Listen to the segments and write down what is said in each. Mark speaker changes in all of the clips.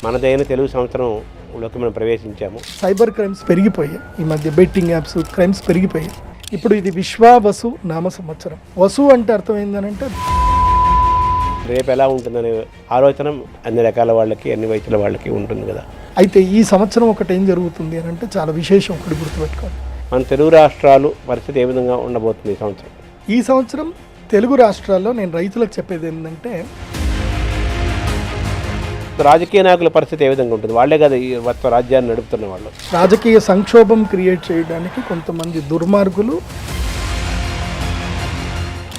Speaker 1: మనదైన తెలుగు సంవత్సరంలోకి మనం ప్రవేశించాము.
Speaker 2: Cyber crimes పెరిగిపోయాయి. ఈ మధ్య బెట్టింగ్ యాప్స్ క్రైమ్స్ పెరిగిపోయాయి. ఇప్పుడు ఇది విశ్వావసు నామ సంవత్సరం. వసు అంటే అర్థం ఏంటంటే
Speaker 1: రేపు ఎలా ఉంటుందనే ఆలోచన అన్ని రకాల వాళ్ళకి, అన్ని వయసుల వాళ్ళకి ఉంటుంది కదా.
Speaker 2: అయితే ఈ సంవత్సరం ఒకటి ఏం జరుగుతుంది అని అంటే చాలా విశేషం. ఒకటి గుర్తుపెట్టుకోండి,
Speaker 1: మన తెలుగు రాష్ట్రాలు పరిస్థితి ఏ విధంగా ఉండబోతుంది ఈ సంవత్సరం.
Speaker 2: ఈ సంవత్సరం తెలుగు రాష్ట్రాల్లో నేను రైతులకు చెప్పేది ఏంటంటే
Speaker 1: రాజకీయ నాయకుల పరిస్థితి ఏ విధంగా ఉంటుంది? వాళ్ళే కదా ఈ మొత్తం రాజ్యాన్ని నడుపుతున్న వాళ్ళు.
Speaker 2: రాజకీయ సంక్షోభం క్రియేట్ చేయడానికి కొంతమంది దుర్మార్గులు,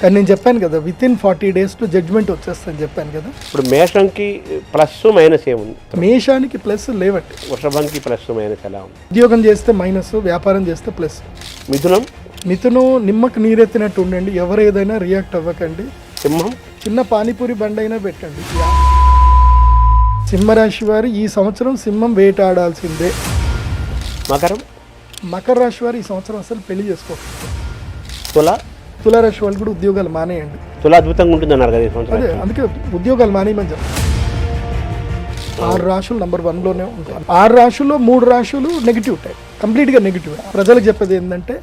Speaker 2: కానీ నేను చెప్పాను కదా విత్ ఇన్ 40 days జడ్జ్మెంట్ వచ్చేస్తుందని చెప్పాను కదా.
Speaker 1: ఇప్పుడు మేషంకి ప్లస్ మైనస్ ఏముంది?
Speaker 2: మేషానికి ప్లస్ లేవట్టి,
Speaker 1: వృషభంకి ప్లస్ మైనస్ ఎలా ఉంది?
Speaker 2: ఉద్యోగం చేస్తే మైనస్, వ్యాపారం చేస్తే ప్లస్. మిథునం నిమ్మకు నీరెత్తినట్టు ఉండండి, ఎవరు ఏదైనా రియాక్ట్ అవ్వకండి.
Speaker 1: సింహం
Speaker 2: చిన్న పానీపూరి బండి అయినా పెట్టండి. సింహరాశి వారు ఈ సంవత్సరం సింహం వేటాడాల్సిందే. మకర రాశి వారు ఈ సంవత్సరం అసలు పెళ్లి చేసుకోవాలి. తులారాశి వాళ్ళు కూడా ఉద్యోగాలు మానేయండి.
Speaker 1: అద్భుతంగా ఉంటుంది అన్నారు కదా ఈ సంవత్సరం.
Speaker 2: అదే అందుకే ఉద్యోగాలు మానేయమని చెప్పారు. 6 రాశులు నంబర్ 1లోనే ఉంటాయి. 6 రాశుల్లో 3 రాశులు నెగిటివ్ ఉంటాయి, కంప్లీట్గా నెగిటివ్. ప్రజలకు చెప్పేది ఏంటంటే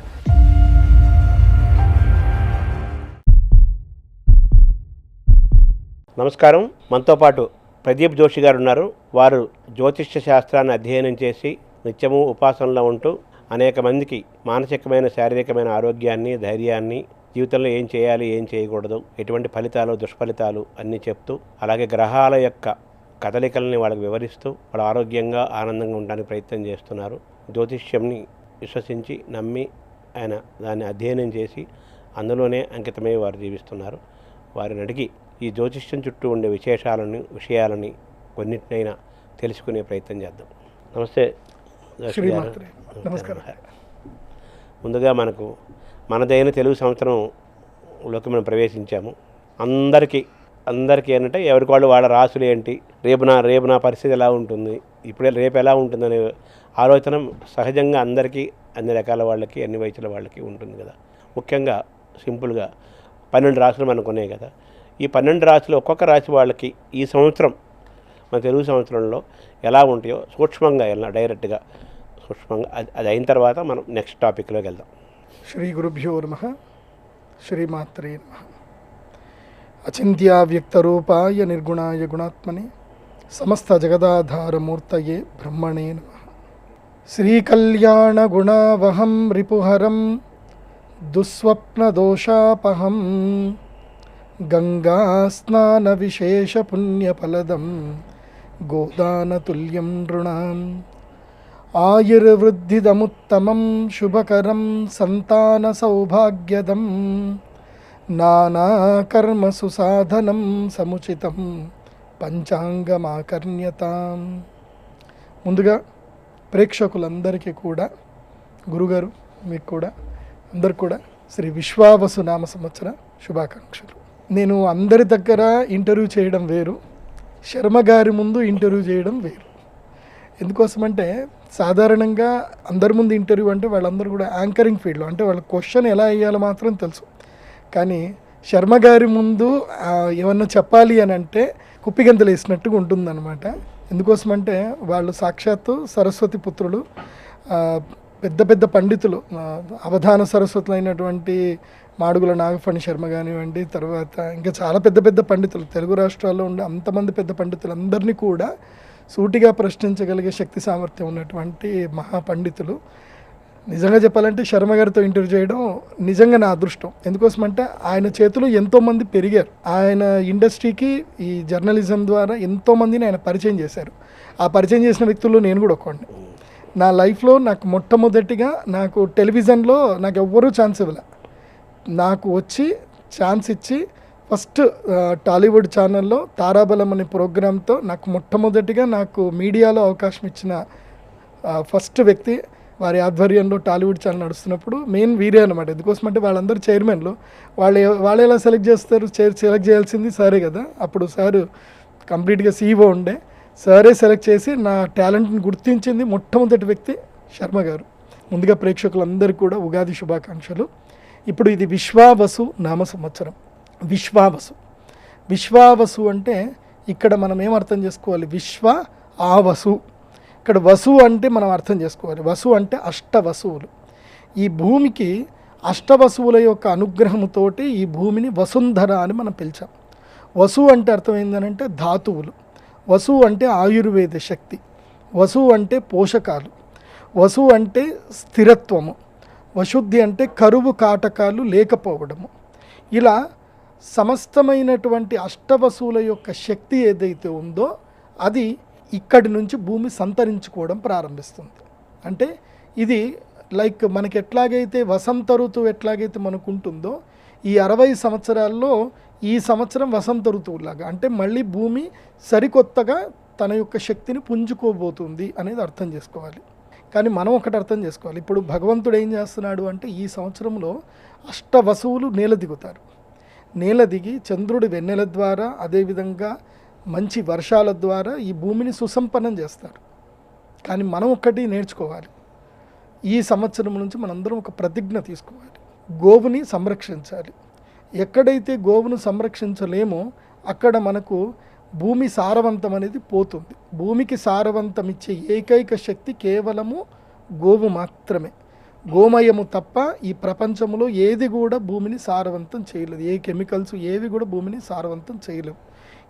Speaker 1: నమస్కారం. మనతో పాటు ప్రదీప్ జోషి గారు ఉన్నారు. వారు జ్యోతిష్య శాస్త్రాన్ని అధ్యయనం చేసి నిత్యము ఉపాసనలో ఉంటూ అనేక మందికి మానసికమైన, శారీరకమైన ఆరోగ్యాన్ని, ధైర్యాన్ని, జీవితంలో ఏం చేయాలి, ఏం చేయకూడదు, ఎటువంటి ఫలితాలు, దుష్ఫలితాలు అన్నీ చెప్తూ, అలాగే గ్రహాల యొక్క కదలికల్ని వాళ్ళకి వివరిస్తూ వాళ్ళు ఆరోగ్యంగా, ఆనందంగా ఉండడానికి ప్రయత్నం చేస్తున్నారు. జ్యోతిష్యంని విశ్వసించి, నమ్మి ఆయన దాన్ని అధ్యయనం చేసి అందులోనే అంకితమై వారు జీవిస్తున్నారు. వారిని అడిగి ఈ జ్యోతిష్యం చుట్టూ ఉండే విషయాలని కొన్నిటినైనా తెలుసుకునే ప్రయత్నం చేద్దాం. నమస్తే.
Speaker 2: నమస్కారం.
Speaker 1: ముందుగా మనదైన తెలుగు సంవత్సరంలోకి మనం ప్రవేశించాము. అందరికీ ఏంటంటే ఎవరికి వాళ్ళ రాసులు ఏంటి, రేపు నా పరిస్థితి ఎలా ఉంటుంది, రేపు ఎలా ఉంటుందనే ఆలోచన సహజంగా అందరికీ, అన్ని రకాల వాళ్ళకి, అన్ని వయసుల వాళ్ళకి ఉంటుంది కదా. ముఖ్యంగా సింపుల్గా 12 రాసులు మనకు ఉన్నాయి కదా. ఈ 12 రాశులు ఒక్కొక్క రాశి వాళ్ళకి ఈ సంవత్సరం, మన తెలుగు సంవత్సరంలో ఎలా ఉంటాయో సూక్ష్మంగా డైరెక్ట్గా సూక్ష్మంగా అది అయిన తర్వాత మనం నెక్స్ట్ టాపిక్లోకి వెళ్దాం.
Speaker 2: శ్రీ గురుభ్యో నమః. శ్రీమాత్రే నమః. అచింత్యావ్యక్తరూపాయ నిర్గుణాయ గుణాత్మనే సమస్త జగదాధారమూర్తయే బ్రహ్మణే నమః. శ్రీకళ్యాణ గుణావహం రిపుహరం దుస్వప్నదోషాపహం గంగా స్నాన విశేష పుణ్యఫలదం గోదానతుల్యం నృణాం. ఆయుర్వృద్ధిదముత్తమం శుభకరం సంతాన సౌభాగ్యదం నానాకర్మసు సాధనం సముచితం పంచాంగమాకర్ణ్యతాం. ముందుగా ప్రేక్షకులందరికీ కూడా, గురుగారు మీకు కూడా, అందరు కూడా శ్రీ విశ్వావసు నామ సంవత్సర శుభాకాంక్షలు. నేను అందరి దగ్గర ఇంటర్వ్యూ చేయడం వేరు, శర్మ గారి ముందు ఇంటర్వ్యూ చేయడం వేరు. ఎందుకోసమంటే సాధారణంగా అందరి ముందు ఇంటర్వ్యూ అంటే వాళ్ళందరూ కూడా యాంకరింగ్ ఫీల్డ్లో, అంటే వాళ్ళ క్వశ్చన్ ఎలా వేయాలో మాత్రం తెలుసు. కానీ శర్మ గారి ముందు ఏమన్నా చెప్పాలి అని అంటే కుప్పిగంతలు వేసినట్టుగా ఉంటుందన్నమాట. ఎందుకోసమంటే వాళ్ళు సాక్షాత్తు సరస్వతి పుత్రులు, పెద్ద పెద్ద పండితులు, అవధాన సరస్వతులు అయినటువంటి మాడుగుల నాగఫణి శర్మ కానివ్వండి, తర్వాత ఇంకా చాలా పెద్ద పెద్ద పండితులు, తెలుగు రాష్ట్రాల్లో ఉండే అంతమంది పెద్ద పండితులందరినీ కూడా సూటిగా ప్రశ్నించగలిగే శక్తి సామర్థ్యం ఉన్నటువంటి మహాపండితులు. నిజంగా చెప్పాలంటే శర్మ గారితో ఇంటర్వ్యూ చేయడం నిజంగా నా అదృష్టం. ఎందుకోసమంటే ఆయన చేతులు ఎంతోమంది పెరిగారు. ఆయన ఇండస్ట్రీకి ఈ జర్నలిజం ద్వారా ఎంతోమందిని ఆయన పరిచయం చేశారు. ఆ పరిచయం చేసిన వ్యక్తుల్లో నేను కూడా ఒకడిని. నా లైఫ్లో నాకు మొట్టమొదటిగా నాకు టెలివిజన్లో నాకు ఎవ్వరూ ఛాన్స్ ఇవ్వలే. నాకు వచ్చి ఛాన్స్ ఇచ్చి ఫస్ట్ టాలీవుడ్ ఛానల్లో తారాబలం అనే ప్రోగ్రాంతో నాకు మొట్టమొదటిగా నాకు మీడియాలో అవకాశం ఇచ్చిన ఫస్ట్ వ్యక్తి. వారి ఆధ్వర్యంలో టాలీవుడ్ ఛానల్ నడుస్తున్నప్పుడు మెయిన్ వీరే అనమాట. ఎందుకోసమంటే వాళ్ళందరూ చైర్మన్లు, వాళ్ళు ఎలా సెలెక్ట్ చేస్తారు, సెలెక్ట్ చేయాల్సింది సారే కదా. అప్పుడు సారు కంప్లీట్గా CEO ఉండే, సారే సెలెక్ట్ చేసి నా టాలెంట్ని గుర్తించింది మొట్టమొదటి వ్యక్తి శర్మ గారు. ముందుగా ప్రేక్షకులందరికీ కూడా ఉగాది శుభాకాంక్షలు. ఇప్పుడు ఇది విశ్వావసు నామ సంవత్సరం. విశ్వావసు అంటే ఇక్కడ మనం ఏం అర్థం చేసుకోవాలి, విశ్వ ఆ వసు. ఇక్కడ వసు అంటే మనం అర్థం చేసుకోవాలి, వసు అంటే అష్టవసువులు. ఈ భూమికి అష్టవసువుల యొక్క అనుగ్రహముతోటి ఈ భూమిని వసుంధర అని మనం పిలిచాం. వసు అంటే అర్థం ఏంటంటే ధాతువులు, వసు అంటే ఆయుర్వేద శక్తి, వసు అంటే పోషకాలు, వసు అంటే స్థిరత్వము, వశుద్ధి అంటే కరువు కాటకాలు లేకపోవడము. ఇలా సమస్తమైనటువంటి అష్టవసువుల యొక్క శక్తి ఏదైతే ఉందో అది ఇక్కడి నుంచి భూమి సంతరించుకోవడం ప్రారంభిస్తుంది. అంటే ఇది లైక్ మనకి ఎట్లాగైతే వసంత ఋతువు ఎట్లాగైతే మనకు ఉంటుందో ఈ 60 సంవత్సరాల్లో ఈ సంవత్సరం వసంత ఋతువులాగా, అంటే మళ్ళీ భూమి సరికొత్తగా తన యొక్క శక్తిని పుంజుకోబోతుంది అనేది అర్థం చేసుకోవాలి. కానీ మనం ఒకటి అర్థం చేసుకోవాలి, ఇప్పుడు భగవంతుడు ఏం చేస్తున్నాడు అంటే ఈ సంవత్సరంలో అష్టవసువులు నేల దిగుతారు. నేల దిగి చంద్రుడి వెన్నెల ద్వారా, అదేవిధంగా మంచి వర్షాల ద్వారా ఈ భూమిని సుసంపన్నం చేస్తారు. కానీ మనం ఒక్కటి నేర్చుకోవాలి, ఈ సంవత్సరం నుంచి మనందరం ఒక ప్రతిజ్ఞ తీసుకోవాలి, గోవుని సంరక్షించాలి. ఎక్కడైతే గోవును సంరక్షించలేమో అక్కడ మనకు భూమి సారవంతం అనేది పోతుంది. భూమికి సారవంతం ఇచ్చే ఏకైక శక్తి కేవలము గోవు మాత్రమే. గోమయము తప్ప ఈ ప్రపంచంలో ఏది కూడా భూమిని సారవంతం చేయలేదు. ఏ కెమికల్స్ ఏవి కూడా భూమిని సారవంతం చేయలేవు.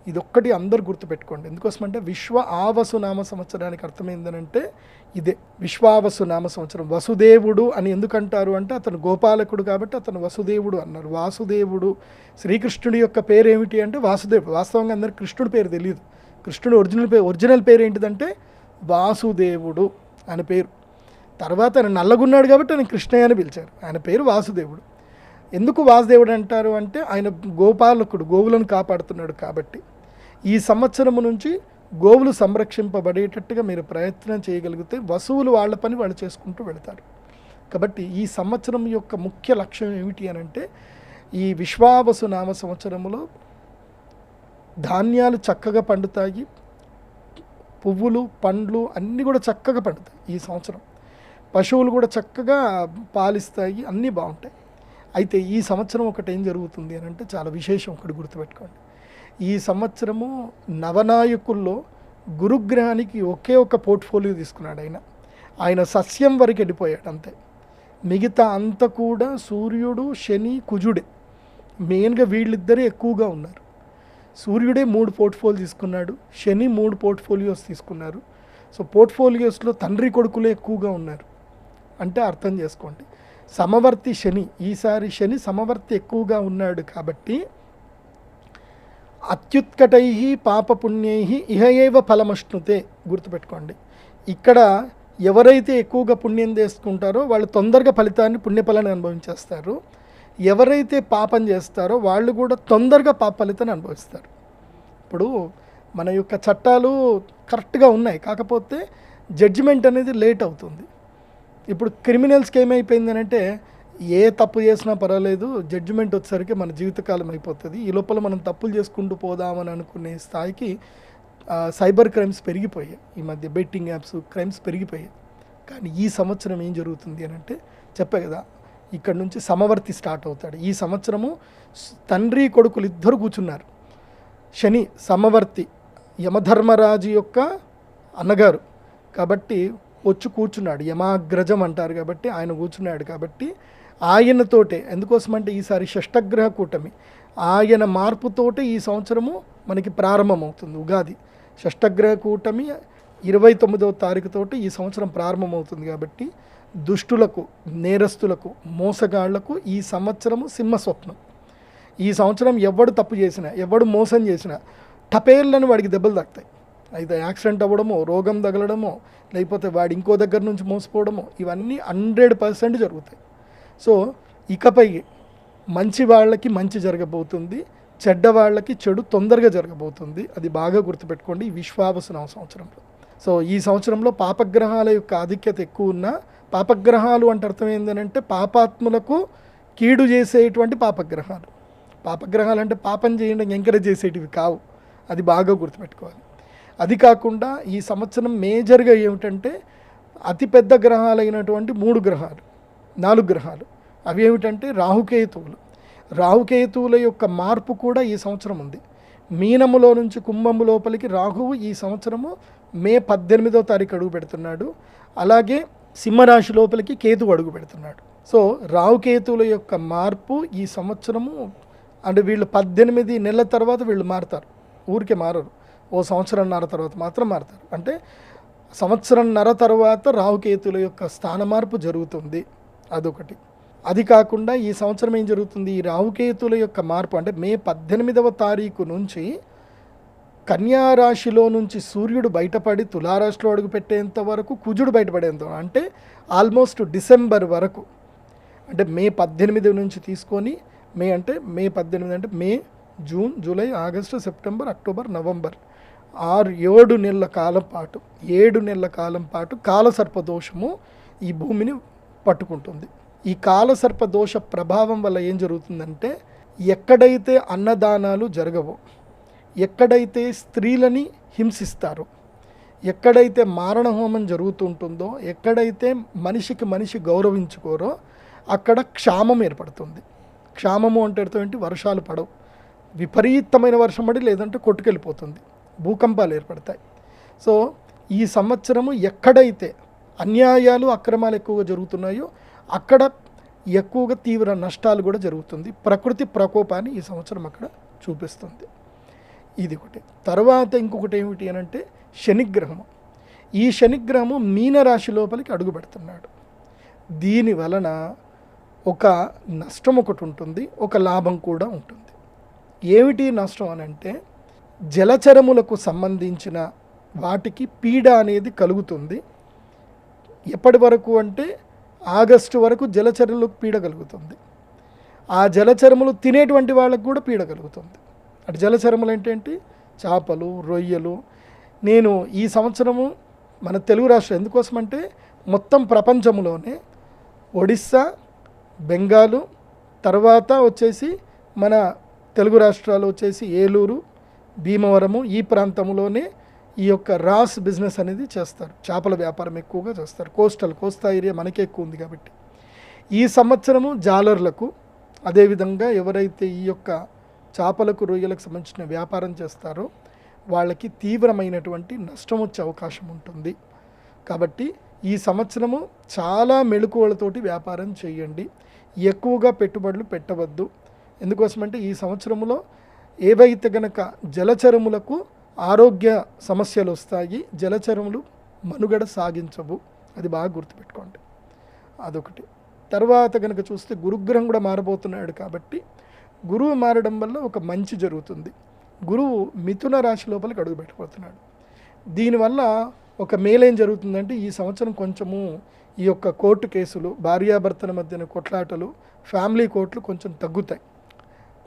Speaker 2: ఇదొక్కటి అందరు గుర్తుపెట్టుకోండి. ఎందుకోసమంటే విశ్వ ఆవసు నామ సంవత్సరానికి అర్థమైందనంటే ఇదే. విశ్వావసు నామ సంవత్సరం. వసుదేవుడు అని ఎందుకంటారు అంటే అతను గోపాలకుడు కాబట్టి అతను వసుదేవుడు అన్నారు. వాసుదేవుడు, శ్రీకృష్ణుడి యొక్క పేరు ఏమిటి అంటే వాసుదేవుడు. వాస్తవంగా అందరికి కృష్ణుడి పేరు తెలియదు. కృష్ణుడు ఒరిజినల్ పేరు ఏంటిదంటే వాసుదేవుడు అని పేరు. తర్వాత ఆయన నల్లగున్నాడు కాబట్టి ఆయన కృష్ణయ్య అని పిలిచారు. ఆయన పేరు వాసుదేవుడు. ఎందుకు వాసుదేవుడు అంటారు అంటే ఆయన గోపాలకుడు, గోవులను కాపాడుతున్నాడు కాబట్టి. ఈ సంవత్సరము నుంచి గోవులు సంరక్షింపబడేటట్టుగా మీరు ప్రయత్నం చేయగలిగితే వసువులు వాళ్ళ పని వాళ్ళు చేసుకుంటూ వెళతారు. కాబట్టి ఈ సంవత్సరం యొక్క ముఖ్య లక్ష్యం ఏమిటి అని అంటే ఈ విశ్వావసు నామ సంవత్సరంలో ధాన్యాలు చక్కగా పండుతాయి, పువ్వులు పండ్లు అన్నీ కూడా చక్కగా పండుతాయి ఈ సంవత్సరం. పశువులు కూడా చక్కగా పాలిస్తాయి, అన్నీ బాగుంటాయి. అయితే ఈ సంవత్సరం ఒకటి ఏం జరుగుతుంది అని అంటే చాలా విశేషం, ఒకటి గుర్తుపెట్టుకోండి. ఈ సంవత్సరము నవనాయకుల్లో గురుగ్రహానికి ఒకే ఒక పోర్ట్ఫోలియో తీసుకున్నాడు ఆయన సస్యం వరకు వెళ్ళిపోయాడు అంతే. మిగతా అంతా కూడా సూర్యుడు, శని, కుజుడే మెయిన్గా వీళ్ళిద్దరే ఎక్కువగా ఉన్నారు. సూర్యుడే 3 పోర్ట్ఫోలియో తీసుకున్నాడు, శని 3 పోర్ట్ఫోలియోస్ తీసుకున్నారు. సో పోర్ట్ఫోలియోస్లో తండ్రి కొడుకులే ఎక్కువగా ఉన్నారు. అంటే అర్థం చేసుకోండి, సమవర్తి శని, ఈసారి శని సమవర్తి ఎక్కువగా ఉన్నాడు కాబట్టి అత్యుత్కటై పాపపుణ్యై ఇహ ఏవ ఫలమశ్నుతే. గుర్తుపెట్టుకోండి, ఇక్కడ ఎవరైతే ఎక్కువగా పుణ్యం చేసుకుంటారో వాళ్ళు తొందరగా ఫలితాన్ని, పుణ్యఫలాన్ని అనుభవించేస్తారు. ఎవరైతే పాపం చేస్తారో వాళ్ళు కూడా తొందరగా పాప ఫలితాన్ని అనుభవిస్తారు. ఇప్పుడు మన యొక్క చట్టాలు కరెక్ట్గా ఉన్నాయి, కాకపోతే జడ్జిమెంట్ అనేది లేట్ అవుతుంది. ఇప్పుడు క్రిమినల్స్కి ఏమైపోయింది అంటే ఏ తప్పు చేసినా పర్వాలేదు, జడ్జిమెంట్ వచ్చేసరికి మన జీవితకాలం అయిపోతుంది. ఈ లోపల మనం తప్పులు చేసుకుంటూ పోదామని అనుకునే స్థాయికి సైబర్ క్రైమ్స్ పెరిగిపోయాయి. ఈ మధ్య బెట్టింగ్ యాప్స్ క్రైమ్స్ పెరిగిపోయాయి. కానీ ఈ సంవత్సరం ఏం జరుగుతుంది అని అంటే చెప్పే కదా, ఇక్కడ నుంచి సమవర్తి స్టార్ట్ అవుతాడు. ఈ సంవత్సరము తండ్రి కొడుకులు ఇద్దరు కూర్చున్నారు. శని సమవర్తి, యమధర్మరాజు యొక్క అన్నగారు కాబట్టి వచ్చి కూర్చున్నాడు. యమాగ్రజం అంటారు కాబట్టి ఆయన కూర్చున్నాడు. కాబట్టి ఆయనతోటే, ఎందుకోసమంటే ఈసారి షష్టగ్రహ కూటమి, ఆయన మార్పుతోటే ఈ సంవత్సరము మనకి ప్రారంభమవుతుంది. ఉగాది షష్టగ్రహ కూటమి 29వ తారీఖుతోటి ఈ సంవత్సరం ప్రారంభమవుతుంది. కాబట్టి దుష్టులకు, నేరస్తులకు, మోసగాళ్లకు ఈ సంవత్సరము సింహస్వప్నం. ఈ సంవత్సరం ఎవడు తప్పు చేసినా, ఎవడు మోసం చేసినా టపేర్లను వాడికి దెబ్బలు తాకుతాయి. అయితే యాక్సిడెంట్ అవ్వడమో, రోగం తగలడమో, లేకపోతే వాడు ఇంకో దగ్గర నుంచి మోసపోవడమో, ఇవన్నీ 100% జరుగుతాయి. సో ఇకపై మంచి వాళ్ళకి మంచి జరగబోతుంది, చెడ్డ వాళ్ళకి చెడు తొందరగా జరగబోతుంది. అది బాగా గుర్తుపెట్టుకోండి ఈ విశ్వావసు నామ సంవత్సరంలో. సో ఈ సంవత్సరంలో పాపగ్రహాల యొక్క ఆధిక్యత ఎక్కువ ఉన్న, పాపగ్రహాలు అంటే అర్థం ఏంటంటే పాపాత్ములకు కీడు చేసేటువంటి పాపగ్రహాలు. పాపగ్రహాలు అంటే పాపం చేయడం ఎంకరేజ్ చేసేటివి కావు, అది బాగా గుర్తుపెట్టుకోవాలి. అది కాకుండా ఈ సంవత్సరం మేజర్గా ఏమిటంటే అతిపెద్ద గ్రహాలైనటువంటి 4 గ్రహాలు అవి ఏమిటంటే రాహుకేతువులు. రాహుకేతువుల యొక్క మార్పు కూడా ఈ సంవత్సరం ఉంది. మీనములో నుంచి కుంభము లోపలికి రాహువు ఈ సంవత్సరము మే 18వ తారీఖు అడుగు పెడుతున్నాడు. అలాగే సింహరాశి లోపలికి కేతువు అడుగు పెడుతున్నాడు. సో రాహుకేతువుల యొక్క మార్పు ఈ సంవత్సరము అంటే వీళ్ళు 18 నెలల తర్వాత వీళ్ళు మారుతారు, ఊరికే మారరు. ఓ సంవత్సరంన్నర తర్వాత మాత్రం మారుతారు. అంటే సంవత్సరంన్నర తర్వాత రాహుకేతువుల యొక్క స్థాన మార్పు జరుగుతుంది. అదొకటి. అది కాకుండా ఈ సంవత్సరం ఏం జరుగుతుంది, ఈ రాహుకేతువుల యొక్క మార్పు అంటే మే 18వ తారీఖు నుంచి కన్యా రాశిలో నుంచి సూర్యుడు బయటపడి తులారాశిలో అడుగు పెట్టేంత వరకు కుజుడు బయటపడేంత వరకు, అంటే ఆల్మోస్ట్ డిసెంబర్ వరకు, అంటే మే 18 నుంచి తీసుకొని మే 18 అంటే May, June, July, August, September, October, November 7 నెలల కాలం పాటు 7 నెలల కాలం పాటు కాలసర్పదోషము ఈ భూమిని పట్టుకుంటుంది. ఈ కాలసర్పదోష ప్రభావం వల్ల ఏం జరుగుతుందంటే ఎక్కడైతే అన్నదానాలు జరగవో, ఎక్కడైతే స్త్రీలని హింసిస్తారో, ఎక్కడైతే మారణహోమం జరుగుతుంటుందో, ఎక్కడైతే మనిషికి మనిషి గౌరవించుకోరో అక్కడ క్షామం ఏర్పడుతుంది. క్షామము అంటే అర్థం ఏంటి, వర్షాలు పడవు, విపరీతమైన వర్షం పడి లేదంటే కొట్టుకెళ్ళిపోతుంది, భూకంపాలు ఏర్పడతాయి. సో ఈ సంవత్సరము ఎక్కడైతే అన్యాయాలు అక్రమాలు ఎక్కువగా జరుగుతున్నాయో అక్కడ ఎక్కువగా తీవ్ర నష్టాలు కూడా జరుగుతుంది. ప్రకృతి ప్రకోపాన్ని ఈ సంవత్సరం అక్కడ చూపిస్తుంది. ఇది ఒకటి. తర్వాత ఇంకొకటి ఏమిటి అని అంటే శనిగ్రహము. ఈ శనిగ్రహము మీనరాశి లోపలికి అడుగు పెడుతున్నాడు. దీని వలన ఒక నష్టం ఒకటి ఉంటుంది, ఒక లాభం కూడా ఉంటుంది. ఏమిటి నష్టం అని అంటే జలచరములకు సంబంధించిన వాటికి పీడ అనేది కలుగుతుంది. ఎప్పటి వరకు అంటే ఆగస్టు వరకు జలచరములకు పీడ కలుగుతుంది. ఆ జలచరములు తినేటువంటి వాళ్ళకు కూడా పీడ కలుగుతుంది. అటు జలచరములు ఏంటంటే చేపలు, రొయ్యలు. నేను ఈ సంవత్సరము మన తెలుగు రాష్ట్రం ఎందుకోసమంటే మొత్తం ప్రపంచంలోనే ఒడిస్సా, బెంగాలు, తర్వాత వచ్చేసి మన తెలుగు రాష్ట్రాలు వచ్చేసి ఏలూరు, భీమవరము, ఈ ప్రాంతంలోనే ఈ యొక్క రాస్ బిజినెస్ అనేది చేస్తారు. చేపల వ్యాపారం ఎక్కువగా చేస్తారు. కోస్తా ఏరియా మనకే ఎక్కువ ఉంది కాబట్టి. ఈ సంవత్సరము జాలర్లకు, అదేవిధంగా ఎవరైతే ఈ యొక్క చేపలకు, రొయ్యలకు సంబంధించిన వ్యాపారం చేస్తారో వాళ్ళకి తీవ్రమైనటువంటి నష్టం వచ్చే అవకాశం ఉంటుంది. కాబట్టి ఈ సంవత్సరము చాలా మెళకువలతోటి వ్యాపారం చేయండి. ఎక్కువగా పెట్టుబడులు పెట్టవద్దు. ఎందుకోసమంటే ఈ సంవత్సరంలో ఏవైతే గనక జలచరములకు ఆరోగ్య సమస్యలు వస్తాయి, జలచరములు మనుగడ సాగించవు. అది బాగా గుర్తుపెట్టుకోండి. అదొకటి. తర్వాత కనుక చూస్తే గురుగ్రహం కూడా మారబోతున్నాడు కాబట్టి గురువు మారడం వల్ల ఒక మంచి జరుగుతుంది. గురువు మిథున రాశి లోపలికి అడుగు పెట్టబోతున్నాడు. దీనివల్ల ఒక మేలేం జరుగుతుందంటే ఈ సంవత్సరం కొంచెము ఈ యొక్క కోర్టు కేసులు, భార్యాభర్తల మధ్యన కొట్లాటలు, ఫ్యామిలీ కోర్టులు కొంచెం తగ్గుతాయి.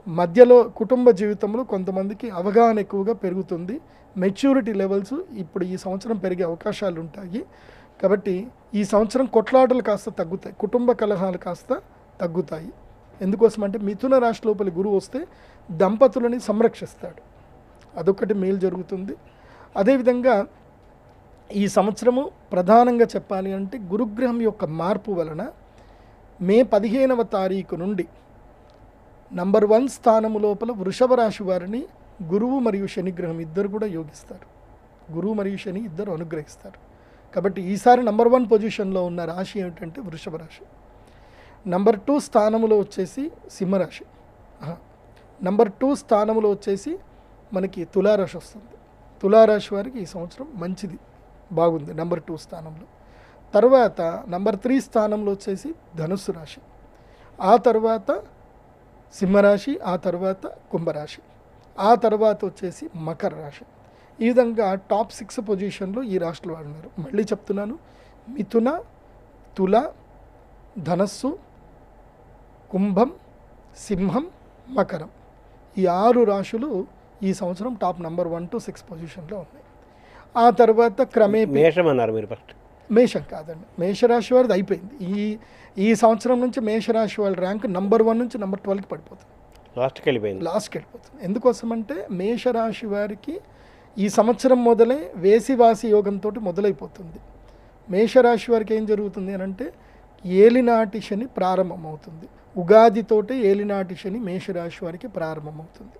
Speaker 2: మధ్యలో కుటుంబ జీవితంలో కొంతమందికి అవగాహన ఎక్కువగా పెరుగుతుంది. మెచ్యూరిటీ లెవెల్స్ ఇప్పుడు ఈ సంవత్సరం పెరిగే అవకాశాలు ఉంటాయి. కాబట్టి ఈ సంవత్సరం కొట్లాటలు కాస్త తగ్గుతాయి, కుటుంబ కలహాలు కాస్త తగ్గుతాయి. ఎందుకోసం అంటే మిథున రాశి లోపలి గురువు వస్తే దంపతులని సంరక్షిస్తాడు. అదొకటి మేలు జరుగుతుంది. అదేవిధంగా ఈ సంవత్సరము ప్రధానంగా చెప్పాలి అంటే గురుగ్రహం యొక్క మార్పు వలన మే 15వ తారీఖు నుండి నంబర్ 1 స్థానము లోపల వృషభ రాశి వారిని గురువు మరియు శనిగ్రహం ఇద్దరు కూడా యోగిస్తారు. గురువు మరియు శని ఇద్దరు అనుగ్రహిస్తారు. కాబట్టి ఈసారి నంబర్ 1 పొజిషన్లో ఉన్న రాశి ఏమిటంటే వృషభ రాశి. నంబర్ 2 స్థానములో వచ్చేసి సింహరాశి. నంబర్ 2 స్థానములో వచ్చేసి మనకి తులారాశి వస్తుంది. తులారాశి వారికి ఈ సంవత్సరం మంచిది, బాగుంది నంబర్ 2 స్థానంలో. తర్వాత నంబర్ 3 స్థానంలో వచ్చేసి ధనుస్సు రాశి, ఆ తర్వాత సింహరాశి, ఆ తర్వాత కుంభరాశి, ఆ తర్వాత వచ్చేసి మకర రాశి. ఈ విధంగా టాప్ 6 పొజిషన్లో ఈ రాష్ట్రాల వాళ్ళు ఉన్నారు. మళ్ళీ చెప్తున్నాను, మిథున, తుల, ధనస్సు, కుంభం, సింహం, మకరం, ఈ 6 రాశులు ఈ సంవత్సరం టాప్ నంబర్ 1 to 6 పొజిషన్లో ఉన్నాయి. ఆ తర్వాత క్రమేపీ
Speaker 1: మేషం అన్నారు మీరు ఫస్ట్.
Speaker 2: మేషం కాదండి, మేషరాశి వారిది అయిపోయింది. ఈ సంవత్సరం నుంచి మేషరాశి వాళ్ళ ర్యాంక్ నంబర్ 1 నుంచి నంబర్ 12కి పడిపోతుంది,
Speaker 1: లాస్ట్కి వెళ్ళిపోతుంది.
Speaker 2: ఎందుకోసమంటే మేషరాశి వారికి ఈ సంవత్సరం మొదలై వేసివాసి యోగంతో మొదలైపోతుంది. మేషరాశి వారికి ఏం జరుగుతుంది అని అంటే ఏలినాటి శని ప్రారంభమవుతుంది. ఉగాదితోటే ఏలినాటి శని మేషరాశి వారికి ప్రారంభమవుతుంది.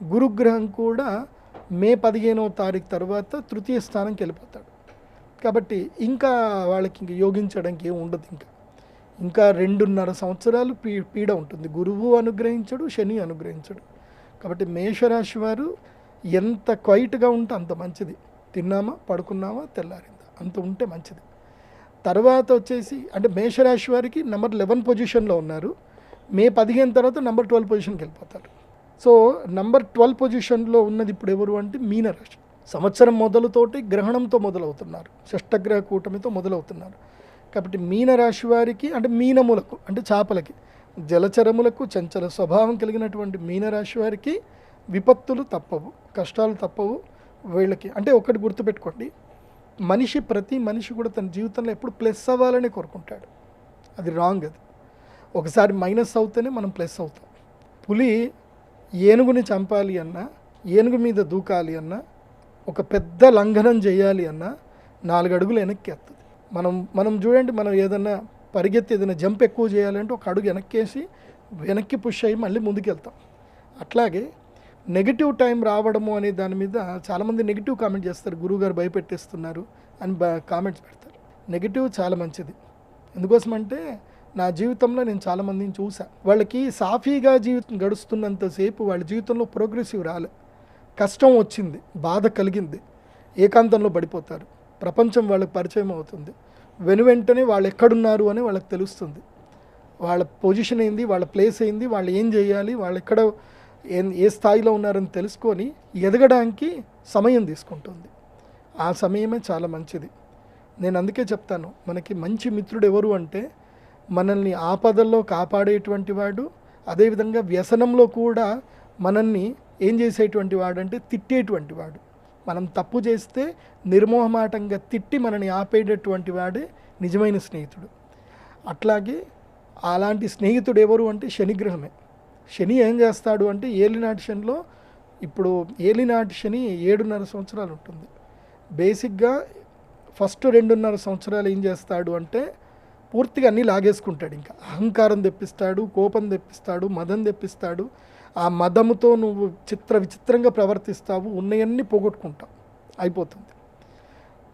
Speaker 2: గురుగ్రహం కూడా మే 15వ తారీఖు తర్వాత తృతీయ స్థానంకి వెళ్ళిపోతాడు. కాబట్టి ఇంకా వాళ్ళకి ఇంక యోగించడానికి ఏమి ఉండదు. ఇంకా 2.5 సంవత్సరాలు పీడ ఉంటుంది. గురువు అనుగ్రహించడు, శని అనుగ్రహించడు. కాబట్టి మేషరాశి వారు ఎంత క్వైట్గా ఉంటే అంత మంచిది. తిన్నామా, పడుకున్నామా, తెల్లారిందా, అంత ఉంటే మంచిది. తర్వాత వచ్చేసి అంటే మేషరాశి వారికి నెంబర్ 11 పొజిషన్లో ఉన్నారు. మే 15 తర్వాత నెంబర్ 12 పొజిషన్కి వెళ్ళిపోతారు. సో నెంబర్ 12 పొజిషన్లో ఉన్నది ఇప్పుడు ఎవరు అంటే మీనరాశి. సంవత్సరం మొదలుతోటి గ్రహణంతో మొదలవుతున్నారు, షష్టగ్రహ కూటమితో మొదలవుతున్నారు. కాబట్టి మీనరాశి వారికి అంటే మీనములకు అంటే చేపలకి, జలచరములకు చంచల స్వభావం కలిగినటువంటి మీనరాశి వారికి విపత్తులు తప్పవు, కష్టాలు తప్పవు. వీళ్ళకి అంటే ఒకటి గుర్తుపెట్టుకోండి, ప్రతి మనిషి కూడా తన జీవితంలో ఎప్పుడు ప్లస్ అవ్వాలని కోరుకుంటాడు. అది రాంగ్. అది ఒకసారి మైనస్ అవుతేనే మనం ప్లస్ అవుతాం. పులి ఏనుగుని చంపాలి అన్నా, ఏనుగు మీద దూకాలి అన్నా, ఒక పెద్ద లంఘనం చేయాలి అన్నా 4 అడుగులు వెనక్కి ఎత్తుంది. మనం చూడండి, మనం ఏదన్నా పరిగెత్తి ఏదైనా జంప్ ఎక్కువ చేయాలంటే ఒక అడుగు వెనక్కి పుష్ అయ్యి మళ్ళీ ముందుకు వెళ్తాం. అట్లాగే నెగిటివ్ టైం రావడము అనే దాని మీద చాలామంది నెగిటివ్ కామెంట్ చేస్తారు, గురువుగారు భయపెట్టేస్తున్నారు అని కామెంట్స్ పెడతారు. నెగిటివ్ చాలా మంచిది. ఎందుకోసమంటే నా జీవితంలో నేను చాలామందిని చూసా, వాళ్ళకి సాఫీగా జీవితం గడుస్తున్నంతసేపు వాళ్ళ జీవితంలో ప్రోగ్రెసివ్ రాలే. కష్టం వచ్చింది, బాధ కలిగింది, ఏకాంతంలో పడిపోతారు. ప్రపంచం వాళ్ళకి పరిచయం అవుతుంది. వెంటనే వాళ్ళు ఎక్కడున్నారు అని వాళ్ళకి తెలుస్తుంది. వాళ్ళ పొజిషన్ ఏంది, వాళ్ళ ప్లేస్ ఏంది, వాళ్ళు ఏం చేయాలి, వాళ్ళు ఎక్కడ ఏ స్థాయిలో ఉన్నారని తెలుసుకొని ఎదగడానికి సమయం తీసుకుంటుంది. ఆ సమయమే చాలా మంచిది. నేను అందుకే చెప్తాను, మనకి మంచి మిత్రుడు ఎవరు అంటే మనల్ని ఆపదల్లో కాపాడేటువంటి వాడు, అదేవిధంగా వ్యసనంలో కూడా మనల్ని ఏం చేసేటువంటి వాడు అంటే తిట్టేటువంటి వాడు. మనం తప్పు చేస్తే నిర్మోహమాటంగా తిట్టి మనని ఆపేటటువంటి వాడే నిజమైన స్నేహితుడు. అట్లాగే అలాంటి స్నేహితుడు ఎవరు అంటే శనిగ్రహమే. శని ఏం చేస్తాడు అంటే ఏలినాటి శనిలో ఇప్పుడు ఏలినాటి శని 7.5 సంవత్సరాలు ఉంటుంది. బేసిక్గా ఫస్ట్ 2.5 సంవత్సరాలు ఏం చేస్తాడు అంటే పూర్తిగా అన్నీ లాగేసుకుంటాడు. ఇంకా అహంకారం తెప్పిస్తాడు, కోపం తెప్పిస్తాడు, మదం తెప్పిస్తాడు. ఆ మదముతో నువ్వు విచిత్రంగా ప్రవర్తిస్తావు, ఉన్నవన్నీ పోగొట్టుకుంటావు, అయిపోతుంది.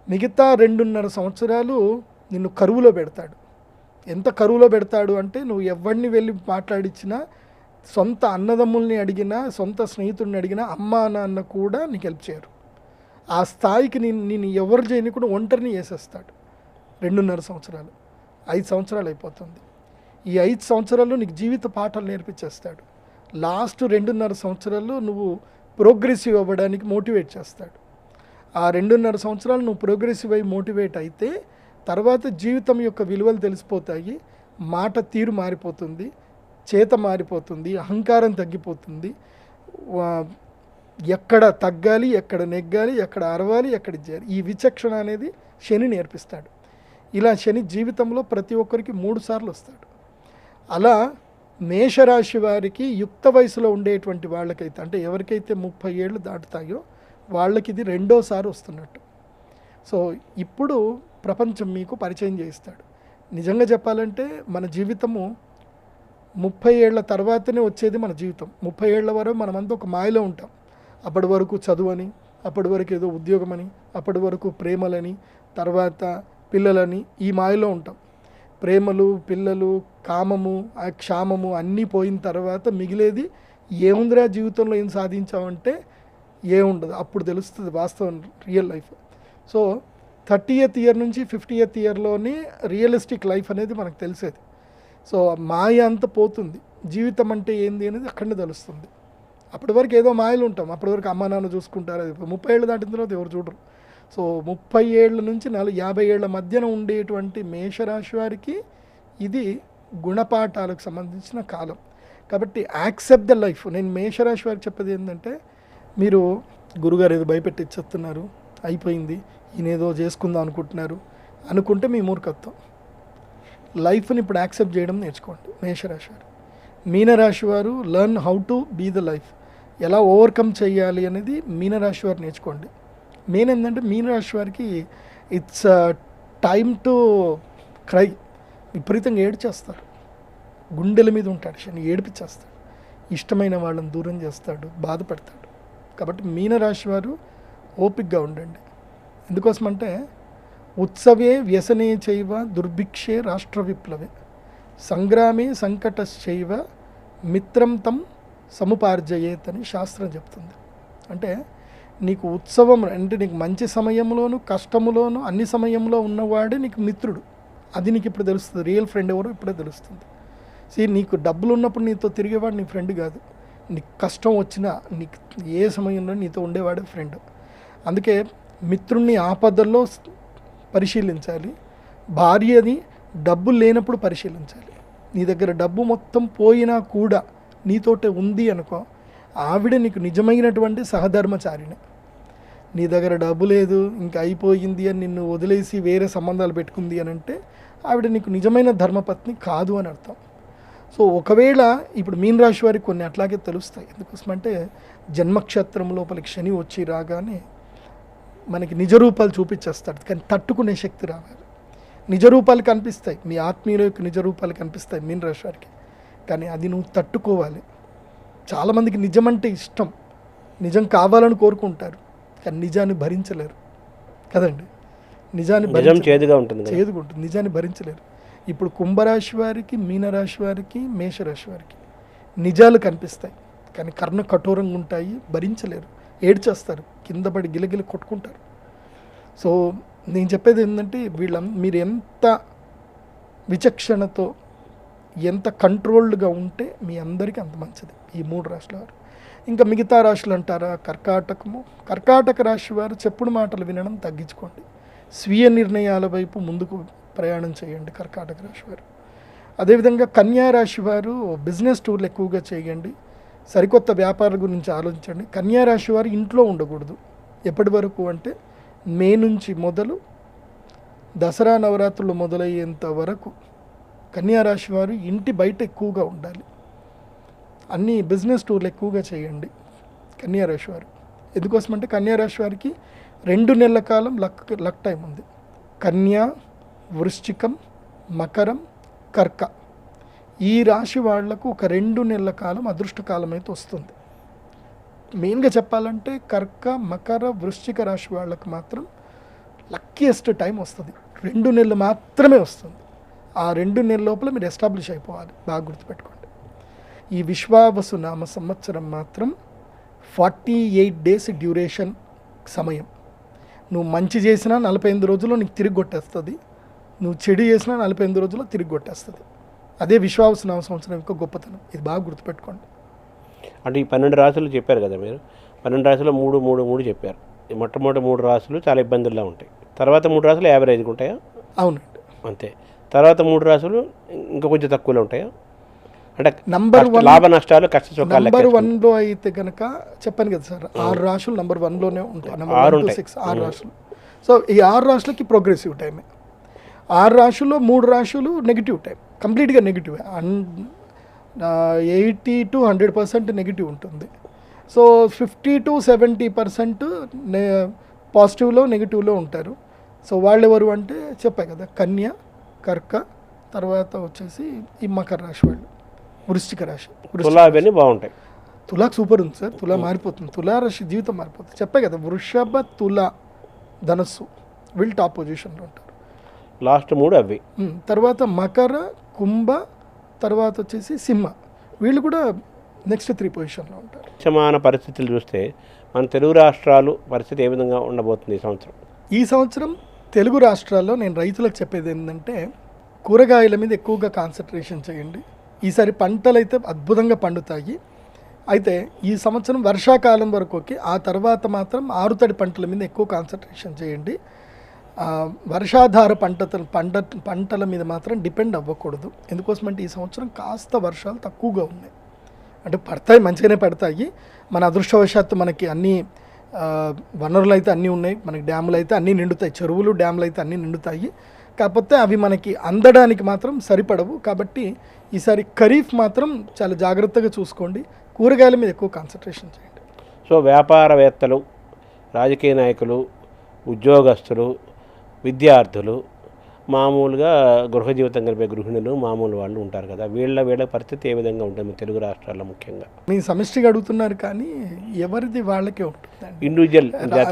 Speaker 2: మిగతా 2.5 సంవత్సరాలు నిన్ను కరువులో పెడతాడు. ఎంత కరువులో పెడతాడు అంటే నువ్వు ఎవరిని వెళ్ళి మాట్లాడించినా, సొంత అన్నదమ్ముల్ని అడిగినా, సొంత స్నేహితుడిని అడిగినా, అమ్మా నాన్న కూడా నీకు హెల్ప్ చేయరు. ఆ స్థాయికి నేను ఎవరు చేయని కూడా ఒంటరిని చేసేస్తాడు. 2.5 సంవత్సరాలు, 5 సంవత్సరాలు అయిపోతుంది. ఈ 5 సంవత్సరాల్లో నీకు జీవిత పాఠాలు నేర్పించేస్తాడు. లాస్ట్ 2.5 సంవత్సరాల్లో నువ్వు ప్రోగ్రెసివ్ అవ్వడానికి మోటివేట్ చేస్తాడు. ఆ 2.5 సంవత్సరాలు నువ్వు ప్రోగ్రెసివ్ అయ్యి మోటివేట్ అయితే తర్వాత జీవితం యొక్క విలువలు తెలిసిపోతాయి, మాట తీరు మారిపోతుంది, చేత మారిపోతుంది, అహంకారం తగ్గిపోతుంది. ఎక్కడ తగ్గాలి, ఎక్కడ నెగ్గాలి, ఎక్కడ అరవాలి, ఎక్కడ చేయాలి, ఈ విచక్షణ అనేది శని నేర్పిస్తాడు. ఇలా శని జీవితంలో ప్రతి ఒక్కరికి 3 సార్లు వస్తాడు. అలా మేషరాశి వారికి యుక్త వయసులో ఉండేటువంటి వాళ్ళకైతే అంటే ఎవరికైతే 30 ఏళ్ళు దాటుతాయో వాళ్ళకి ఇది 2వ సారి వస్తున్నట్టు. సో ఇప్పుడు ప్రపంచం మీకు పరిచయం చేయిస్తాడు. నిజంగా చెప్పాలంటే మన జీవితము 30 ఏళ్ల తర్వాతనే వచ్చేది మన జీవితం. 30 ఏళ్ల వరకు మనమంతా ఒక మాయలో ఉంటాం. అప్పటి వరకు చదువని, అప్పటి వరకు ఏదో ఉద్యోగమని, అప్పటి వరకు ప్రేమలని, తర్వాత పిల్లలని, ఈ మాయలో ఉంటాం. ప్రేమలు, పిల్లలు, కామము, ఆ క్షామము అన్నీ పోయిన తర్వాత మిగిలేది ఏముందిరా జీవితంలో ఏం సాధించామంటే ఏముండదు. అప్పుడు తెలుస్తుంది వాస్తవం, real life. So 30th year నుంచి 50th ఇయర్లోనే రియలిస్టిక్ లైఫ్ అనేది మనకు తెలిసేది. సో మాయ అంతా పోతుంది, జీవితం అంటే ఏంది అనేది అక్కడనే తెలుస్తుంది. అప్పటి వరకు ఏదో మాయలు ఉంటాం, అప్పటి వరకు అమ్మా నాన్న చూసుకుంటారు. 30 ఏళ్ళు దాటిన తర్వాత ఎవరు చూడరు. సో 30 ఏళ్ళ నుంచి 50 ఏళ్ల మధ్యన ఉండేటువంటి మేషరాశి వారికి ఇది గుణపాఠాలకు సంబంధించిన కాలం. కాబట్టి యాక్సెప్ట్ ద లైఫ్. నేను మేషరాశి వారికి చెప్పేది ఏంటంటే, మీరు గురుగారు ఏదో భయపెట్టించేస్తున్నారు, అయిపోయింది, ఈయనేదో చేసుకుందాం అనుకుంటే మీ మూర్ఖత్వం. లైఫ్ని ఇప్పుడు యాక్సెప్ట్ చేయడం నేర్చుకోండి మేషరాశి వారు. మీనరాశి వారు learn how to be the life, ఎలా ఓవర్కమ్ చేయాలి అనేది మీనరాశి వారు నేర్చుకోండి. మెయిన్ ఏంటంటే మీనరాశి వారికి ఇట్స్ టైమ్ టు క్రై. విపరీతంగా ఏడ్చేస్తారు, గుండెల మీద ఉంటాడు శని, ఏడిపించేస్తాడు. ఇష్టమైన వాళ్ళని దూరం చేస్తాడు, బాధపడతాడు. కాబట్టి మీనరాశి వారు ఓపికగా ఉండండి. ఎందుకోసమంటే ఉత్సవే వ్యసనే చైవ దుర్భిక్షే రాష్ట్ర విప్లవే సంగ్రామే సంకటశ్చైవ మిత్రం తం సముపార్జయేత్ అని శాస్త్రం చెప్తుంది. అంటే నీకు ఉత్సవం అంటే నీకు మంచి సమయంలోను కష్టములోను అన్ని సమయంలో ఉన్నవాడే నీకు మిత్రుడు. అది నీకు ఇప్పుడు తెలుస్తుంది. రియల్ ఫ్రెండ్ ఎవరో ఇప్పుడే తెలుస్తుంది. నీకు డబ్బులు ఉన్నప్పుడు నీతో తిరిగేవాడు నీ ఫ్రెండ్ కాదు. నీకు కష్టం వచ్చినా నీకు ఏ సమయంలో నీతో ఉండేవాడే ఫ్రెండ్. అందుకే మిత్రుణ్ణి ఆపదల్లో పరిశీలించాలి, భార్యని డబ్బులు లేనప్పుడు పరిశీలించాలి. నీ దగ్గర డబ్బు మొత్తం పోయినా కూడా నీతోటే ఉంది అనుకో, ఆవిడ నీకు నిజమైనటువంటి సహధర్మచారిణి. నీ దగ్గర డబ్బు లేదు ఇంకా అయిపోయింది అని నిన్ను వదిలేసి వేరే సంబంధాలు పెట్టుకుంది అని అంటే ఆవిడ నీకు నిజమైన ధర్మపత్ని కాదు అని అర్థం. సో ఒకవేళ ఇప్పుడు మీనరాశి వారికి కొన్ని అట్లాగే తెలుస్తాయి. ఎందుకోసమంటే జన్మక్షేత్రం లోపలికి శని వచ్చి రాగానే మనకి నిజరూపాలు చూపించేస్తాడు, కానీ తట్టుకునే శక్తి రావాలి. నిజరూపాలు కనిపిస్తాయి, మీ ఆత్మీయుల యొక్క నిజరూపాలు కనిపిస్తాయి మీనరాశి వారికి, కానీ అది నువ్వు తట్టుకోవాలి. చాలామందికి నిజం అంటే ఇష్టం, నిజం కావాలని కోరుకుంటారు, కానీ నిజాన్ని భరించలేరు కదండి. నిజాన్ని
Speaker 1: చేదుగా ఉంటుంది,
Speaker 2: నిజాన్ని భరించలేరు. ఇప్పుడు కుంభరాశి వారికి, మీనరాశి వారికి, మేషరాశి వారికి నిజాలు కనిపిస్తాయి, కానీ కర్ణ కఠోరంగా ఉంటాయి, భరించలేరు, ఏడ్చేస్తారు, కింద పడి గిలగిల కొట్టుకుంటారు. సో నేను చెప్పేది ఏంటంటే మీరు ఎంత విచక్షణతో ఎంత కంట్రోల్డ్గా ఉంటే మీ అందరికీ అంత మంచిది ఈ 3 రాశుల వారు. ఇంకా మిగతా రాశులు అంటారా, కర్కాటక రాశి వారు చెప్పుడు మాటలు వినడం తగ్గించుకోండి, స్వీయ నిర్ణయాల వైపు ముందుకు ప్రయాణం చేయండి కర్కాటక రాశి వారు. అదేవిధంగా కన్యా రాశి వారు బిజినెస్ టూర్లు ఎక్కువగా చేయండి, సరికొత్త వ్యాపారాల గురించి ఆలోచించండి. కన్యా రాశి వారు ఇంట్లో ఉండకూడదు. ఎప్పటి వరకు అంటే మే నుంచి మొదలు దసరా నవరాత్రులు మొదలయ్యేంత వరకు కన్యా రాశి వారు ఇంటి బయట ఎక్కువగా ఉండాలి. అన్ని బిజినెస్ టూర్లు ఎక్కువగా చేయండి కన్యా రాశి వారు. ఎందుకోసమంటే కన్యా రాశి వారికి 2 నెలల కాలం లక్ టైం ఉంది. కన్యా, వృశ్చికం, మకరం, కర్క ఈ రాశి వాళ్లకు ఒక 2 నెలల కాలం అదృష్టకాలం అయితే వస్తుంది. మెయిన్గా చెప్పాలంటే కర్క, మకర, వృశ్చిక రాశి వాళ్ళకు మాత్రం లక్కీయెస్ట్ టైం వస్తుంది. 2 నెలలు మాత్రమే వస్తుంది. ఆ 2 నెలల లోపల మీరు ఎస్టాబ్లిష్ అయిపోవాలి. బాగా గుర్తుపెట్టుకోండి. ఈ విశ్వావసు నామ సంవత్సరం మాత్రం 48 డేస్ డ్యూరేషన్ సమయం. నువ్వు మంచి చేసినా 45 రోజుల్లో నీకు తిరిగి కొట్టేస్తుంది, నువ్వు చెడు చేసినా 45 రోజుల్లో తిరిగి కొట్టేస్తుంది. అదే విశ్వావసు నామ సంవత్సరం యొక్క గొప్పతనం. ఇది బాగా గుర్తుపెట్టుకోండి.
Speaker 1: అంటే ఈ 12 రాశులు చెప్పారు కదా మీరు, 12 రాశులు 3 చెప్పారు. ఈ మొట్టమొదటి 3 రాశులు చాలా ఇబ్బందుల్లో ఉంటాయి, తర్వాత 3 రాశులు యావరేజ్గా ఉంటాయా?
Speaker 2: అవునండి,
Speaker 1: అంతే. తర్వాత 3 రాశులు ఇంకా కొంచెం తక్కువలో ఉంటాయా? అంటే
Speaker 2: నంబర్ 1
Speaker 1: లాభ నష్టాలు కష్ట సుఖాలు
Speaker 2: నంబర్ 1లో అయితే కనుక చెప్పాను కదా సార్, 6 రాశులు నంబర్ 1లోనే ఉంటాయి. నంబర్ 1 to 6 6 రాశులు. సో ఈ 6 రాశులకి ప్రోగ్రెసివ్ టైమే. 6 రాశుల్లో 3 రాశులు నెగిటివ్ టైం, కంప్లీట్గా నెగిటివ్. 80 to 100% నెగిటివ్ ఉంటుంది. సో 50 to 70% పాజిటివ్లో నెగిటివ్లో ఉంటారు. సో వాళ్ళు ఎవరు అంటే చెప్పా కదా, కన్య, కర్క, తర్వాత వచ్చేసి ఈ మకర రాశి వాళ్ళు, వృశ్చిక రాశి.
Speaker 1: అవన్నీ బాగుంటాయి.
Speaker 2: తులాకు సూపర్ ఉంది సార్, తులా మారిపోతుంది, తులా రాశి జీవితం మారిపోతుంది. చెప్పే కదా, వృషభ, తుల, ధనస్సు వీళ్ళు టాప్ పొజిషన్లో ఉంటారు.
Speaker 1: లాస్ట్ 3 అవి.
Speaker 2: తర్వాత మకర, కుంభ, తర్వాత వచ్చేసి సింహ, వీళ్ళు కూడా నెక్స్ట్ 3 పొజిషన్లో ఉంటారు.
Speaker 1: సమాన పరిస్థితులు చూస్తే మన తెలుగు రాష్ట్రాలు పరిస్థితి ఏ విధంగా ఉండబోతుంది
Speaker 2: ఈ సంవత్సరం తెలుగు రాష్ట్రాల్లో నేను రైతులకు చెప్పేది ఏంటంటే కూరగాయల మీద ఎక్కువగా కాన్సన్ట్రేషన్ చేయండి. ఈసారి పంటలు అయితే అద్భుతంగా పండుతాయి. అయితే ఈ సంవత్సరం వర్షాకాలం వరకు ఓకే, ఆ తర్వాత మాత్రం ఆరుతడి పంటల మీద ఎక్కువ కాన్సన్ట్రేషన్ చేయండి. వర్షాధార పంటల మీద మాత్రం డిపెండ్ అవ్వకూడదు. ఎందుకోసమంటే ఈ సంవత్సరం కాస్త వర్షాలు తక్కువగా ఉన్నాయి. అంటే పడతాయి, మంచిగానే పడతాయి. మన అదృష్టవశాత్తు మనకి అన్ని వనరులు అయితే అన్నీ ఉన్నాయి, మనకి డ్యాములు అయితే అన్నీ నిండుతాయి, చెరువులు డ్యాములు అయితే అన్నీ నిండుతాయి. కాకపోతే అవి మనకి అందడానికి మాత్రం సరిపడవు. కాబట్టి ఈసారి ఖరీఫ్ మాత్రం చాలా జాగ్రత్తగా చూసుకోండి, కూరగాయల మీద ఎక్కువ కాన్సన్ట్రేషన్ చేయండి.
Speaker 1: సో వ్యాపారవేత్తలు, రాజకీయ నాయకులు, ఉద్యోగస్తులు, విద్యార్థులు, మామూలుగా గృహ జీవితం గడిపే గృహిణులు మామూలు వాళ్ళు ఉంటారు కదా, వీళ్ళ పరిస్థితి ఏ విధంగా ఉంటుంది తెలుగు రాష్ట్రాల్లో ముఖ్యంగా?
Speaker 2: మీ సమిష్టిగా అడుగుతున్నారు కానీ ఎవరిది వాళ్ళకే ఉంటుందండి.
Speaker 1: ఇండివిజువల్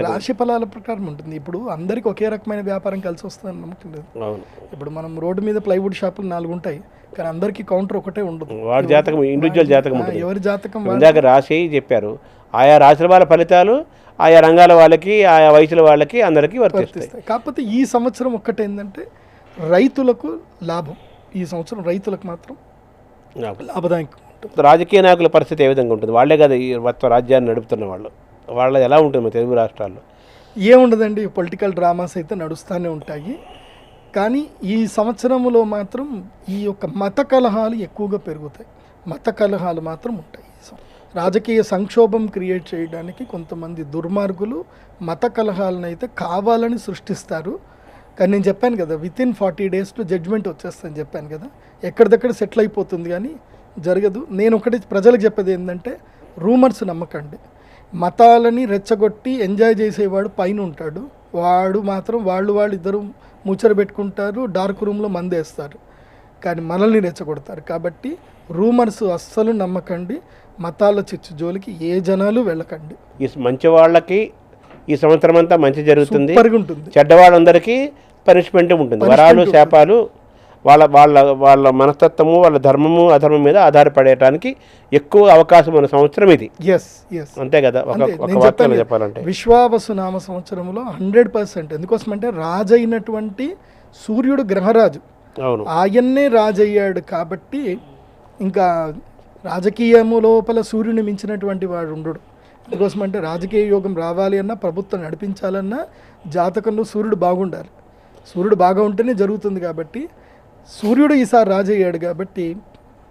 Speaker 2: రాశి ఫలాల ప్రకారం ఉంటుంది. ఇప్పుడు అందరికీ ఒకే రకమైన వ్యాపారం కలిసి వస్తుందని నమ్మకం లేదు.
Speaker 1: అవును,
Speaker 2: ఇప్పుడు మనం రోడ్డు మీద ప్లైవుడ్ షాపులు 4 ఉంటాయి కానీ అందరికీ కౌంటర్ ఒకటే ఉండదు.
Speaker 1: వాడి జాతకం ఇండివిజువల్ జాతకం ఉంటుంది.
Speaker 2: ఎవరి జాతకం
Speaker 1: ఇందాక రాశి చెప్పారు, ఆయా రాశుల వాళ్ళ ఫలితాలు ఆయా రంగాల వాళ్ళకి ఆయా వయసుల వాళ్ళకి అందరికీ వర్తిస్తాయి.
Speaker 2: కాకపోతే ఈ సంవత్సరం ఒక్కటేందంటే రైతులకు లాభం. ఈ సంవత్సరం రైతులకు మాత్రం లాభదాయకం ఉంటుంది.
Speaker 1: రాజకీయ నాయకుల పరిస్థితి ఏ విధంగా ఉంటుంది? వాళ్ళే కదా ఈ మొత్తం రాజ్యాన్ని నడుపుతున్న వాళ్ళ ఎలా ఉంటుంది మన తెలుగు రాష్ట్రాల్లో?
Speaker 2: ఏముండదండి, పొలిటికల్ డ్రామాస్ అయితే నడుస్తూనే ఉంటాయి. కానీ ఈ సంవత్సరంలో మాత్రం ఈ యొక్క మత కలహాలు ఎక్కువగా పెరుగుతాయి. మత కలహాలు మాత్రం ఉంటాయి. రాజకీయ సంక్షోభం క్రియేట్ చేయడానికి కొంతమంది దుర్మార్గులు మత కలహాలను అయితే కావాలని సృష్టిస్తారు. కానీ నేను చెప్పాను కదా, వితిన్ 40 days జడ్జ్మెంట్ వచ్చేస్తుందని చెప్పాను కదా, ఎక్కడిదక్కడ సెటిల్ అయిపోతుంది కానీ జరగదు. నేను ఒకటి ప్రజలకు చెప్పేది ఏంటంటే, రూమర్స్ నమ్మకండి. మతాలని రెచ్చగొట్టి ఎంజాయ్ చేసేవాడు పైన ఉంటాడు, వాడు మాత్రం వాళ్ళు ఇద్దరు ముచ్చట పెట్టుకుంటారు, డార్క్ రూమ్లో మందేస్తారు, కానీ మనల్ని రెచ్చగొడతారు. కాబట్టి రూమర్స్ అస్సలు నమ్మకండి. మతాల చిచ్చు జోలికి ఏ జనాలు వెళ్ళకండి.
Speaker 1: ఈ మంచి వాళ్ళకి ఈ సంవత్సరం అంతా మంచి జరుగుతుంది,
Speaker 2: ఉంటుంది.
Speaker 1: చెడ్డవాళ్ళందరికీ పనిష్మెంట్ ఉంటుంది. వరాలు శాపాలు వాళ్ళ మనస్తత్వము వాళ్ళ ధర్మము అధర్మం మీద ఆధారపడటానికి ఎక్కువ అవకాశం ఉన్న సంవత్సరం ఇది. అంతే కదా, ఒక వాక్యంలో చెప్పాలంటే
Speaker 2: విశ్వావసు నామ సంవత్సరంలో 100%. ఎందుకోసమంటే రాజైనటువంటి సూర్యుడు గ్రహరాజు,
Speaker 1: అవును,
Speaker 2: ఆయన్నే రాజయ్యాడు. కాబట్టి ఇంకా రాజకీయము లోపల సూర్యుని మించినటువంటి వాడు ఉండడు. అందుకోసమంటే రాజకీయ యోగం రావాలి అన్నా, ప్రభుత్వం నడిపించాలన్నా జాతకంలో సూర్యుడు బాగుండాలి. సూర్యుడు బాగా ఉంటేనే జరుగుతుంది. కాబట్టి సూర్యుడు ఈసారి రాజయ్యాడు కాబట్టి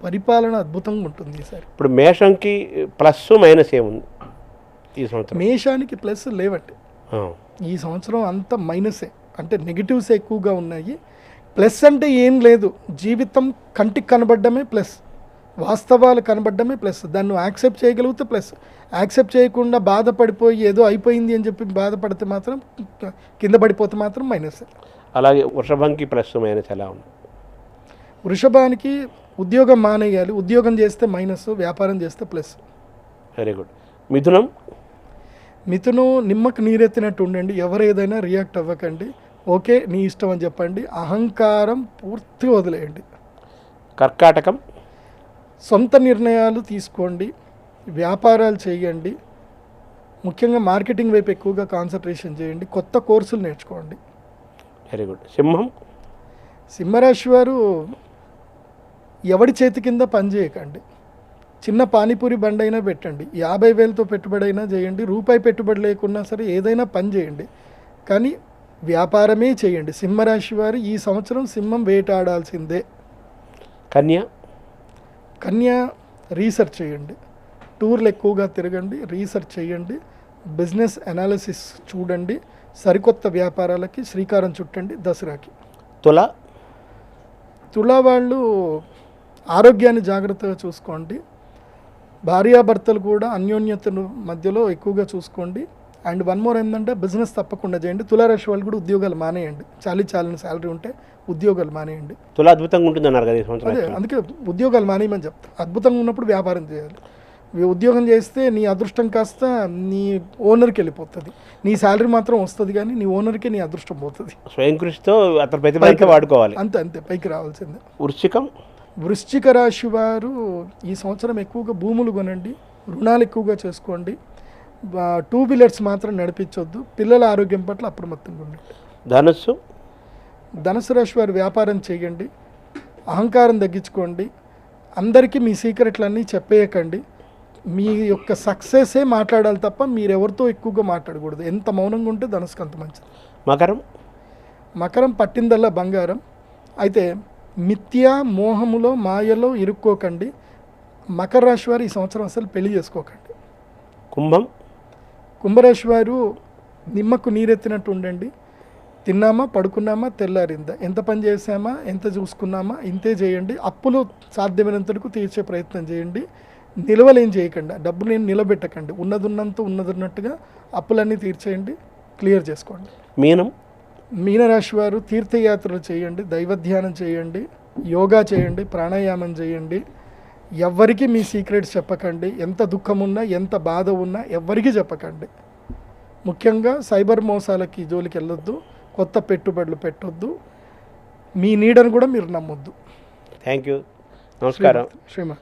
Speaker 2: పరిపాలన అద్భుతంగా ఉంటుంది ఈసారి.
Speaker 1: ఇప్పుడు మేషంకి ప్లస్ మైనస్ ఏముంది ఈ సంవత్సరం?
Speaker 2: మేషానికి ప్లస్ లేవండి ఈ సంవత్సరం, అంతా మైనసే. అంటే నెగిటివ్స్ ఎక్కువగా ఉన్నాయి. ప్లస్ అంటే ఏం లేదు. జీవితం కంటికి కనబడ్డమే ప్లస్, వాస్తవాలు కనబడ్డమే ప్లస్. దాన్ని యాక్సెప్ట్ చేయగలిగితే ప్లస్, యాక్సెప్ట్ చేయకుండా బాధపడిపోయి ఏదో అయిపోయింది అని చెప్పి బాధపడితే మాత్రం, కింద పడిపోతే మాత్రం మైనస్.
Speaker 1: అలాగే వృషభంకి ప్లస్ మైనస్ ఎలా ఉంది?
Speaker 2: వృషభానికి ఉద్యోగం మానేయాలి, ఉద్యోగం చేస్తే మైనస్, వ్యాపారం చేస్తే ప్లస్.
Speaker 1: Very good.
Speaker 2: మిథునం నిమ్మకు నీరెత్తినట్టు ఉండండి. ఎవరు ఏదైనా రియాక్ట్ అవ్వకండి, ఓకే నీ ఇష్టం అని చెప్పండి. అహంకారం పూర్తిగా వదిలేయండి.
Speaker 1: కర్కాటకం
Speaker 2: సొంత నిర్ణయాలు తీసుకోండి, వ్యాపారాలు చేయండి, ముఖ్యంగా మార్కెటింగ్ వైపు ఎక్కువగా కాన్సన్ట్రేషన్ చేయండి, కొత్త కోర్సులు నేర్చుకోండి.
Speaker 1: Very good.
Speaker 2: సింహరాశి వారు ఎవడి చేతి కింద పని చేయకండి. చిన్న పానీపూరి బండి అయినా పెట్టండి, 50,000తో పెట్టుబడి అయినా చేయండి, రూపాయి పెట్టుబడి లేకున్నా సరే ఏదైనా పని చేయండి, కానీ వ్యాపారమే చేయండి. సింహరాశి వారు ఈ సంవత్సరం సింహం వేటాడాల్సిందే. కన్యా రీసెర్చ్ చేయండి, టూర్లు ఎక్కువగా తిరగండి, రీసెర్చ్ చేయండి, బిజినెస్ అనాలిసిస్ చూడండి, సరికొత్త వ్యాపారాలకి శ్రీకారం చుట్టండి దసరాకి. తులా వాళ్ళు ఆరోగ్యాన్ని జాగ్రత్తగా చూసుకోండి. భార్యాభర్తలు కూడా అన్యోన్యతను మధ్యలో ఎక్కువగా చూసుకోండి. అండ్ 1 more ఏంటంటే బిజినెస్ తప్పకుండా చేయండి. తులారాశి వాళ్ళు కూడా ఉద్యోగాలు మానేయండి. చాలిన శాలరీ ఉంటే ఉద్యోగాలు మానేయండి.
Speaker 1: తులా అద్భుతంగా ఉంటుంది అన్నారు కదా ఈ సంవత్సరం.
Speaker 2: అదే అందుకే ఉద్యోగాలు మానేయమని చెప్తా. అద్భుతంగా ఉన్నప్పుడు వ్యాపారం చేయాలి. ఉద్యోగం చేస్తే నీ అదృష్టం కాస్త నీ ఓనర్కి వెళ్ళిపోతుంది, నీ శాలరీ మాత్రం వస్తుంది కానీ నీ ఓనర్కి నీ అదృష్టం పోతుంది.
Speaker 1: స్వయం కృషితో అతను ప్రతిభ వాడుకోవాలి.
Speaker 2: అంతే పైకి రావాల్సిందే.
Speaker 1: వృశ్చిక
Speaker 2: రాశి వారు ఈ సంవత్సరం ఎక్కువగా భూములు కొనండి, రుణాలు ఎక్కువగా చేసుకోండి, 2 వీలర్స్ మాత్రం నడిపించొద్దు, పిల్లల ఆరోగ్యం పట్ల అప్రమత్తంగా ఉండండి. ధనుసు రాశి వారు వ్యాపారం చేయండి, అహంకారం తగ్గించుకోండి, అందరికీ మీ సీక్రెట్లన్నీ చెప్పేయకండి. మీ యొక్క సక్సెసే మాట్లాడాలి తప్ప మీరెవరితో ఎక్కువగా మాట్లాడకూడదు. ఎంత మౌనంగా ఉంటే ధనుసుకు అంత మంచిది. మకరం పట్టిందల్లా బంగారం. అయితే మిథ్యా మోహములో మాయలో ఇరుక్కోకండి. మకర రాశి వారు ఈ సంవత్సరం అసలు పెళ్లి చేసుకోకండి. కుంభరాశి వారు నిమ్మకు నీరెత్తినట్టు ఉండండి. తిన్నామా పడుకున్నామా తెల్లారిందా, ఎంత పని చేసామా ఎంత చూసుకున్నామా ఇంతే చేయండి. అప్పులు సాధ్యమైనంతకు తీర్చే ప్రయత్నం చేయండి. నిల్వలేం చేయకండి, డబ్బులు నేను నిలబెట్టకండి. ఉన్నదున్నట్టుగా అప్పులన్నీ తీర్చేయండి, క్లియర్ చేసుకోండి. మీనరాశి వారు తీర్థయాత్రలు చేయండి, దైవధ్యానం చేయండి, యోగా చేయండి, ప్రాణాయామం చేయండి. ఎవ్వరికి మీ సీక్రెట్స్ చెప్పకండి. ఎంత దుఃఖం ఉన్నా, ఎంత బాధ ఉన్నా ఎవ్వరికి చెప్పకండి. ముఖ్యంగా సైబర్ మోసాలకి జోలికి వెళ్ళొద్దు, కొత్త పెట్టుబడులు పెట్టొద్దు, మీ నీడను కూడా మీరు నమ్మొద్దు.
Speaker 1: Thank you. నమస్కారం.
Speaker 2: శ్రీమాత.